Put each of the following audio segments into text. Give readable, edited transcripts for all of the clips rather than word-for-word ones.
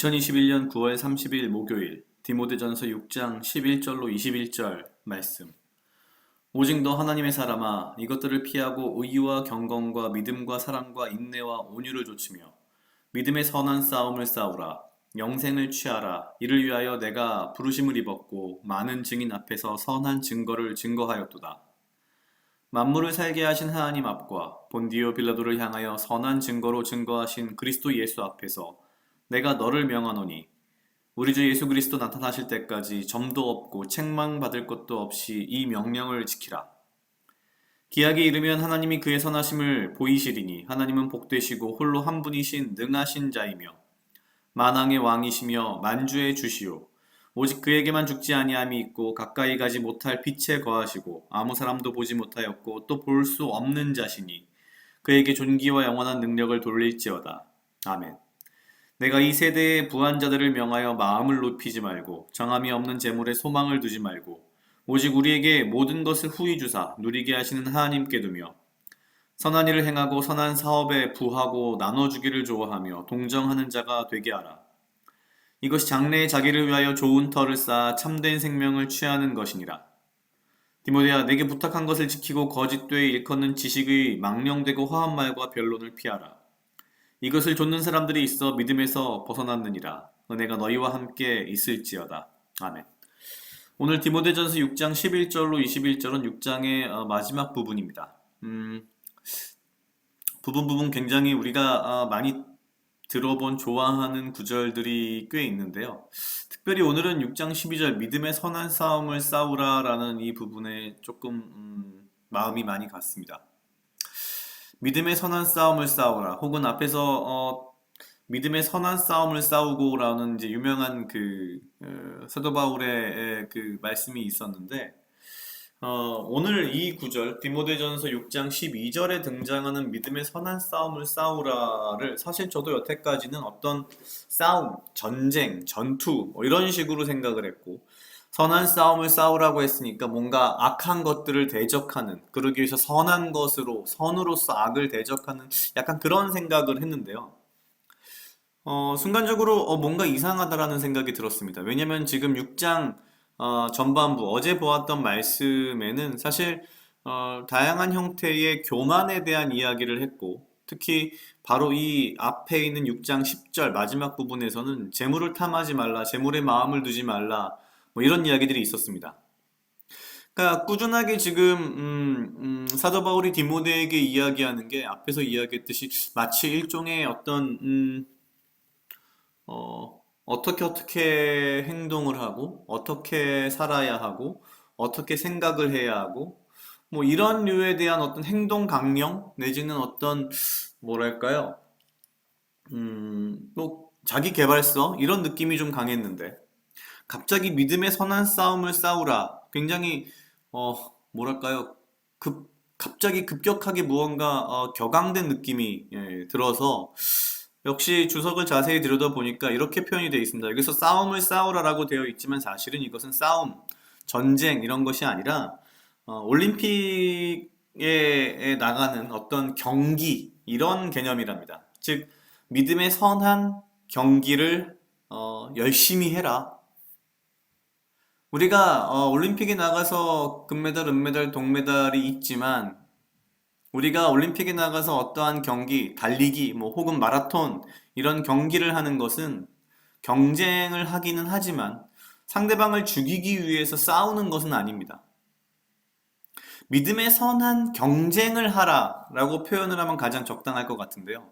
2021년 9월 30일 목요일 디모데전서 6장 11절로 21절 말씀. 오직 너 하나님의 사람아, 이것들을 피하고 의와 경건과 믿음과 사랑과 인내와 온유를 좇으며 믿음의 선한 싸움을 싸우라. 영생을 취하라. 이를 위하여 내가 부르심을 입었고 많은 증인 앞에서 선한 증거를 증거하였도다. 만물을 살게 하신 하나님 앞과 본디오 빌라도를 향하여 선한 증거로 증거하신 그리스도 예수 앞에서 내가 너를 명하노니 우리 주 예수 그리스도 나타나실 때까지 점도 없고 책망받을 것도 없이 이 명령을 지키라. 기약에 이르면 하나님이 그의 선하심을 보이시리니 하나님은 복되시고 홀로 한 분이신 능하신 자이며 만왕의 왕이시며 만주의 주시오. 오직 그에게만 죽지 아니함이 있고 가까이 가지 못할 빛에 거하시고 아무 사람도 보지 못하였고 또 볼 수 없는 자시니 그에게 존귀와 영원한 능력을 돌릴지어다. 아멘. 내가 이 세대의 부한 자들을 명하여 마음을 높이지 말고 정함이 없는 재물에 소망을 두지 말고 오직 우리에게 모든 것을 후히 주사 누리게 하시는 하나님께 두며 선한 일을 행하고 선한 사업에 부하고 나눠주기를 좋아하며 동정하는 자가 되게 하라. 이것이 장래에 자기를 위하여 좋은 터를 쌓아 참된 생명을 취하는 것이니라. 디모데야, 내게 부탁한 것을 지키고 거짓되이 일컫는 지식의 망령되고 허한 말과 변론을 피하라. 이것을 좇는 사람들이 있어 믿음에서 벗어났느니라. 은혜가 너희와 함께 있을지어다. 아멘. 오늘 디모데전서 6장 11절로 21절은 6장의 마지막 부분입니다. 부분 굉장히 우리가 많이 들어본 좋아하는 구절들이 꽤 있는데요. 특별히 오늘은 6장 12절 믿음의 선한 싸움을 싸우라 라는 이 부분에 조금 마음이 많이 갔습니다. 믿음의 선한 싸움을 싸우라, 혹은 앞에서 믿음의 선한 싸움을 싸우고 라는 이제 유명한 사도 바울의 그 말씀이 있었는데, 오늘 이 구절 디모데전서 6장 12절에 등장하는 믿음의 선한 싸움을 싸우라를 사실 저도 여태까지는 어떤 싸움, 전쟁, 전투 뭐 이런 식으로 생각을 했고, 선한 싸움을 싸우라고 했으니까 뭔가 악한 것들을 대적하는, 그러기 위해서 선한 것으로, 선으로서 악을 대적하는 약간 그런 생각을 했는데요. 순간적으로 뭔가 이상하다라는 생각이 들었습니다. 왜냐면 지금 6장 전반부, 어제 보았던 말씀에는 사실 다양한 형태의 교만에 대한 이야기를 했고, 특히 바로 이 앞에 있는 6장 10절 마지막 부분에서는 재물을 탐하지 말라, 재물에 마음을 두지 말라, 뭐 이런 이야기들이 있었습니다. 그러니까 꾸준하게 지금 사도 바울이 디모데에게 이야기하는 게 앞에서 이야기했듯이 마치 일종의 어떤 어떻게 행동을 하고 어떻게 살아야 하고 어떻게 생각을 해야 하고 뭐 이런 류에 대한 어떤 행동 강령 내지는 어떤 뭐랄까요, 뭐 자기 개발서 이런 느낌이 좀 강했는데 갑자기 믿음의 선한 싸움을 싸우라, 굉장히 뭐랄까요, 갑자기 급격하게 무언가 격앙된 느낌이 들어서, 역시 주석을 자세히 들여다보니까 이렇게 표현이 되어 있습니다. 여기서 싸움을 싸우라라고 되어 있지만 사실은 이것은 싸움, 전쟁 이런 것이 아니라 올림픽에 나가는 어떤 경기 이런 개념이랍니다. 즉 믿음의 선한 경기를 열심히 해라. 우리가 올림픽에 나가서 금메달, 은메달, 동메달이 있지만 우리가 올림픽에 나가서 어떠한 경기, 달리기, 뭐 혹은 마라톤 이런 경기를 하는 것은 경쟁을 하기는 하지만 상대방을 죽이기 위해서 싸우는 것은 아닙니다. 믿음의 선한 경쟁을 하라라고 표현을 하면 가장 적당할 것 같은데요.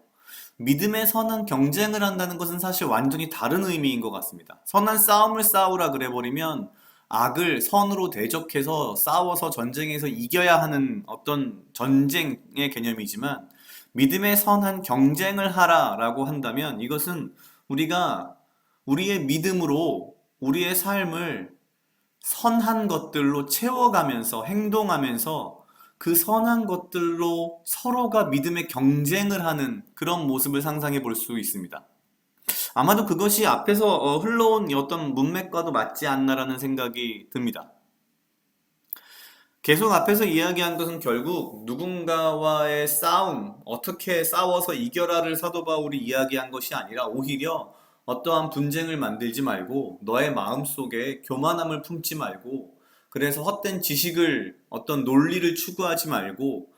믿음의 선한 경쟁을 한다는 것은 사실 완전히 다른 의미인 것 같습니다. 선한 싸움을 싸우라 그래버리면 악을 선으로 대적해서 싸워서 전쟁에서 이겨야 하는 어떤 전쟁의 개념이지만, 믿음의 선한 경쟁을 하라라고 한다면 이것은 우리가 우리의 믿음으로 우리의 삶을 선한 것들로 채워가면서 행동하면서 그 선한 것들로 서로가 믿음의 경쟁을 하는 그런 모습을 상상해 볼 수 있습니다. 아마도 그것이 앞에서 흘러온 어떤 문맥과도 맞지 않나라는 생각이 듭니다. 계속 앞에서 이야기한 것은 결국 누군가와의 싸움, 어떻게 싸워서 이겨라를 사도 바울이 이야기한 것이 아니라 오히려 어떠한 분쟁을 만들지 말고 너의 마음속에 교만함을 품지 말고 그래서 헛된 지식을 어떤 논리를 추구하지 말고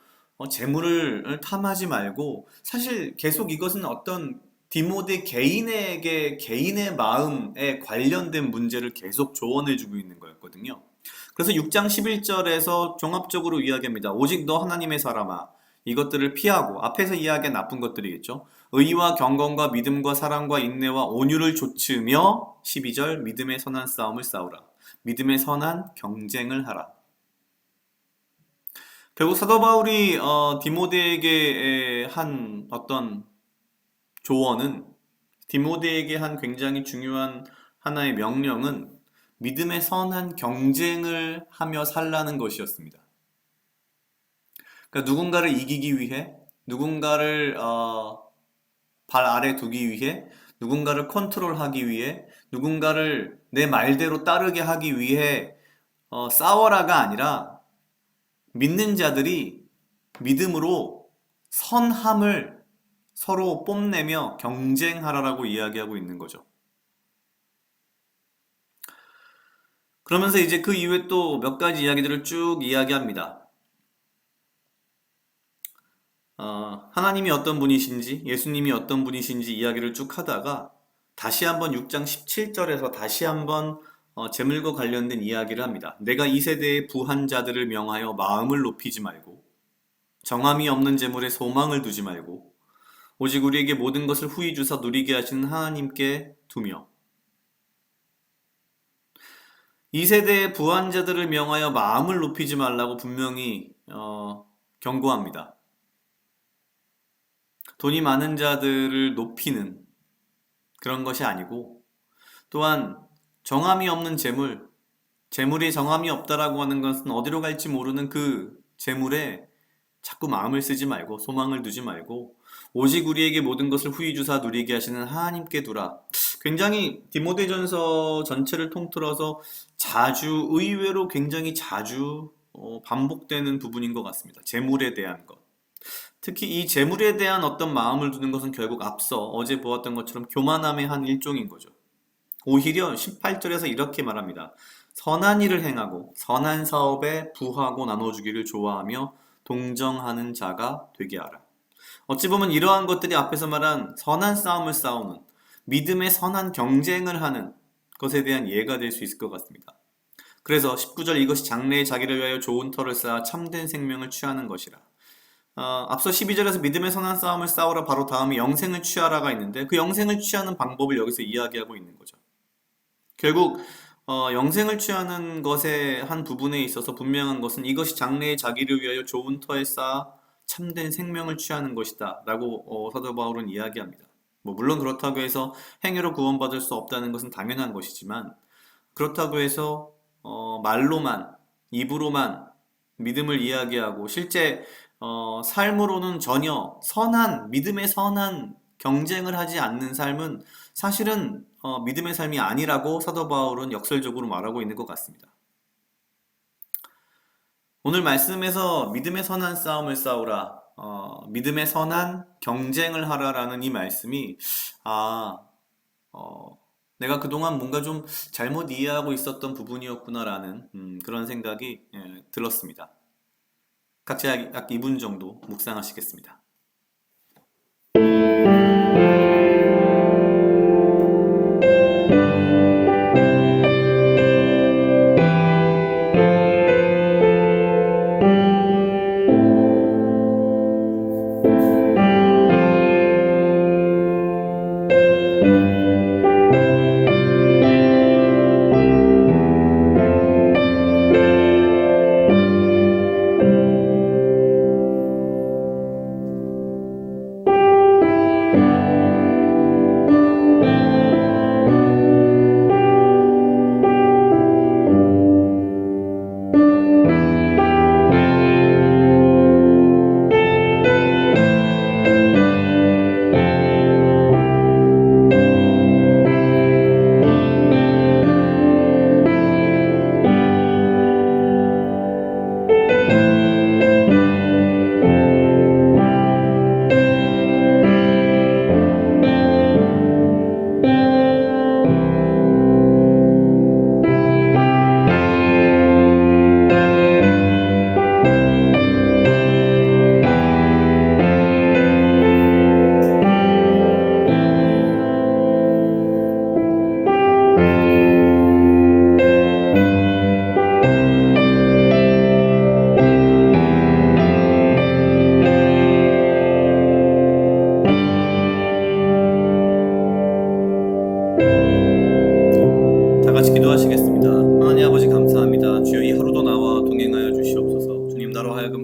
재물을 탐하지 말고 사실 계속 이것은 어떤 디모데 개인에게 개인의 마음에 관련된 문제를 계속 조언해주고 있는 거였거든요. 그래서 6장 11절에서 종합적으로 이야기합니다. 오직 너 하나님의 사람아 이것들을 피하고 앞에서 이야기한 나쁜 것들이겠죠. 의와 경건과 믿음과 사랑과 인내와 온유를 좇으며 12절 믿음의 선한 싸움을 싸우라. 믿음의 선한 경쟁을 하라. 결국 사도 바울이 디모데에게 한 어떤 조언은 디모데에게 한 굉장히 중요한 하나의 명령은 믿음의 선한 경쟁을 하며 살라는 것이었습니다. 그러니까 누군가를 이기기 위해, 누군가를 발 아래 두기 위해, 누군가를 컨트롤하기 위해, 누군가를 내 말대로 따르게 하기 위해 싸워라가 아니라 믿는 자들이 믿음으로 선함을 서로 뽐내며 경쟁하라라고 이야기하고 있는 거죠. 그러면서 이제 그 이후에 또 몇 가지 이야기들을 쭉 이야기합니다. 하나님이 어떤 분이신지, 예수님이 어떤 분이신지 이야기를 쭉 하다가 다시 한번 6장 17절에서 다시 한번 재물과 관련된 이야기를 합니다. 내가 이 세대의 부한 자들을 명하여 마음을 높이지 말고 정함이 없는 재물에 소망을 두지 말고 오직 우리에게 모든 것을 후히 주사 누리게 하시는 하나님께 두며 이 세대의 부한 자들을 명하여 마음을 높이지 말라고 분명히 경고합니다. 돈이 많은 자들을 높이는 그런 것이 아니고 또한 정함이 없는 재물, 재물이 정함이 없다라고 하는 것은 어디로 갈지 모르는 그 재물에 자꾸 마음을 쓰지 말고 소망을 두지 말고 오직 우리에게 모든 것을 후히 주사 누리게 하시는 하나님께 두라. 굉장히 디모데전서 전체를 통틀어서 자주 의외로 굉장히 자주 반복되는 부분인 것 같습니다. 재물에 대한 것. 특히 이 재물에 대한 어떤 마음을 두는 것은 결국 앞서 어제 보았던 것처럼 교만함의 한 일종인 거죠. 오히려 18절에서 이렇게 말합니다. 선한 일을 행하고 선한 사업에 부하고 나눠주기를 좋아하며 동정하는 자가 되게 하라. 어찌 보면 이러한 것들이 앞에서 말한 선한 싸움을 싸우는 믿음의 선한 경쟁을 하는 것에 대한 예가 될 수 있을 것 같습니다. 그래서 19절 이것이 장래에 자기를 위하여 좋은 터를 쌓아 참된 생명을 취하는 것이라. 앞서 12절에서 믿음의 선한 싸움을 싸우라 바로 다음에 영생을 취하라가 있는데 그 영생을 취하는 방법을 여기서 이야기하고 있는 거죠. 결국 영생을 취하는 것의 한 부분에 있어서 분명한 것은 이것이 장래에 자기를 위하여 좋은 터에 쌓아 참된 생명을 취하는 것이다 라고 사도 바울은 이야기합니다. 물론 그렇다고 해서 행위로 구원받을 수 없다는 것은 당연한 것이지만 그렇다고 해서 말로만 입으로만 믿음을 이야기하고 실제 삶으로는 전혀 선한 믿음의 선한 경쟁을 하지 않는 삶은 사실은 믿음의 삶이 아니라고 사도 바울은 역설적으로 말하고 있는 것 같습니다. 오늘 말씀에서 믿음의 선한 싸움을 싸우라, 믿음의 선한 경쟁을 하라라는 이 말씀이 내가 그동안 뭔가 좀 잘못 이해하고 있었던 부분이었구나라는 그런 생각이 들었습니다. 각자 약 2분 정도 묵상하시겠습니다.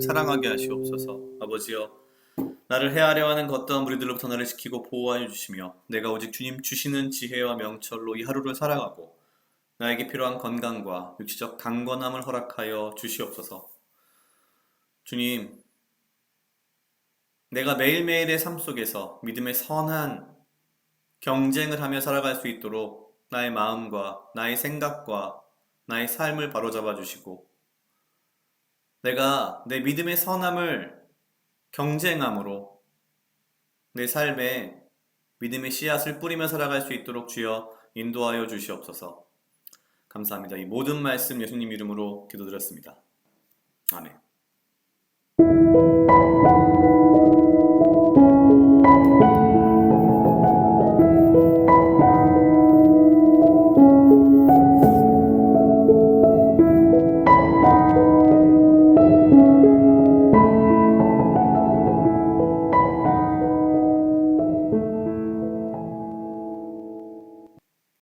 사랑하게 하시옵소서. 아버지여, 나를 해하려 하는 겉다운 무리들로부터 나를 지키고 보호하여 주시며 내가 오직 주님 주시는 지혜와 명철로 이 하루를 살아가고 나에게 필요한 건강과 육체적 강건함을 허락하여 주시옵소서. 주님, 내가 매일매일의 삶 속에서 믿음의 선한 경쟁을 하며 살아갈 수 있도록 나의 마음과 나의 생각과 나의 삶을 바로잡아 주시고 내가 내 믿음의 선함을 경쟁함으로 내 삶에 믿음의 씨앗을 뿌리며 살아갈 수 있도록 주여 인도하여 주시옵소서. 감사합니다. 이 모든 말씀 예수님 이름으로 기도드렸습니다. 아멘.